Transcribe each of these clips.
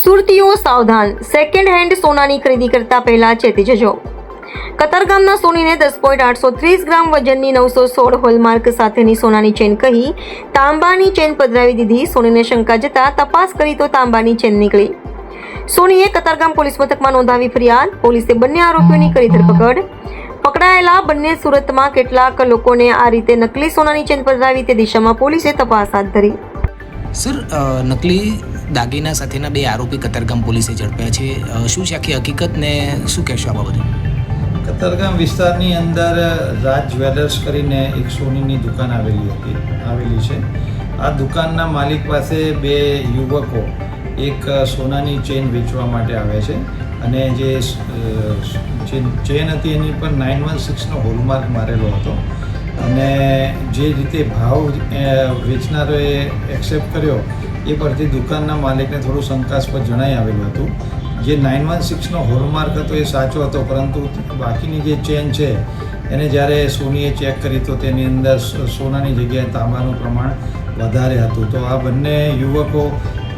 સુરતીઓ સાવધાન, second hand સોનાની ખરીદી કરતા પહેલા ચેતી જજો. કતારગામના સોનીને 10.830 ગ્રામ વજનની 916 હોલમાર્ક સાથેની સોનાની ચેન કહી તાંબાની ચેન પધરાવી દીધી. સોનીને શંકા જતા તપાસ કરી તો તાંબાની ચેન નીકળી. સોનીએ કતારગામ પોલીસ મથકમાં નોંધાવી ફરિયાદ. પોલીસે બંને આરોપીઓની કરી ધરપકડ. પકડાયેલા બંને સુરતમાં કેટલાક લોકોને આ રીતે નકલી સોનાની ચેન પધરાવી તે દિશામાં પોલીસે તપાસ હાથ ધરી. સર, નકલી દાગીના સાથેના બે આરોપી કતારગામ પોલીસે ઝડપ્યા છે. શું છે આખી હકીકત ને શું કહેશો આ બાબતે? કતારગામ વિસ્તારની અંદર રાજ જ્વેલર્સ કરીને એક સોનીની દુકાન આવેલી છે. આ દુકાનના માલિક પાસે બે યુવકો એક સોનાની ચેન વેચવા માટે આવે છે અને જે ચેન હતી એની પર 916નો હોલમાર્ક મારેલો હતો અને જે રીતે ભાવ વેચનારોએ એક્સેપ્ટ કર્યો એ પરથી દુકાનના માલિકને થોડું શંકાસ્પદ જણાઈ આવેલું હતું. જે 916નો હોલમાર્ક હતો એ સાચો હતો, પરંતુ બાકીની જે ચેન છે એને જ્યારે સોનીએ ચેક કરી તો તેની અંદર સોનાની જગ્યાએ તાંબાનું પ્રમાણ વધારે હતું. તો આ બંને યુવકો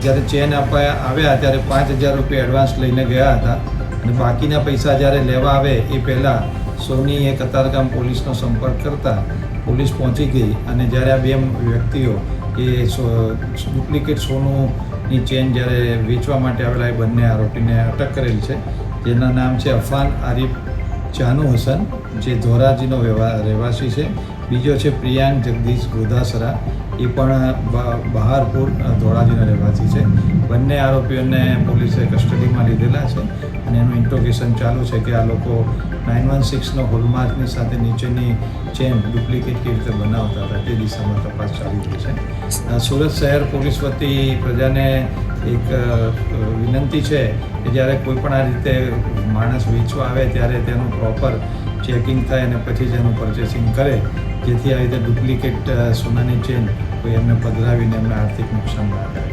જ્યારે ચેન આવ્યા ત્યારે 5000 રૂપિયા એડવાન્સ લઈને ગયા હતા અને બાકીના પૈસા જ્યારે લેવા આવે એ પહેલાં સોનીએ કતારગામ પોલીસનો સંપર્ક કરતા પોલીસ પહોંચી ગઈ અને જ્યારે આ બે વ્યક્તિઓ એ ડુપ્લિકેટ સોનુની ચેન જ્યારે વેચવા માટે આવેલા એ બંને આરોપીને અટક કરેલ છે. જેના નામ છે અફાન આરિફ જાનુ હસન, જે ધોરાજીનો રહેવાસી છે. બીજો છે પ્રિયાંક જગદીશ ગોધાસરા, એ પણ બહારપુર ધોરાજીનો રહેવાસી છે. બંને આરોપીઓને પોલીસે કસ્ટડીમાં લીધેલા છે અને એનું ઇન્ટ્રોગેશન ચાલુ છે કે આ લોકો 916નો હોલમાર્કની સાથે નીચેની ચેન ડુપ્લિકેટ કેવી રીતે બનાવતા હતા તે દિશામાં તપાસ ચાલી રહી છે. સુરત શહેર પોલીસ વતી પ્રજાને એક વિનંતી છે કે જ્યારે કોઈ પણ આ રીતે માણસ વેચવા આવે ત્યારે તેનું પ્રોપર ચેકિંગ થાય અને પછી જ એનું પરચેસિંગ કરે, જેથી આ રીતે ડુપ્લિકેટ સોનાની ચેન કોઈ એમને પધરાવીને એમને આર્થિક નુકસાન ના કરે.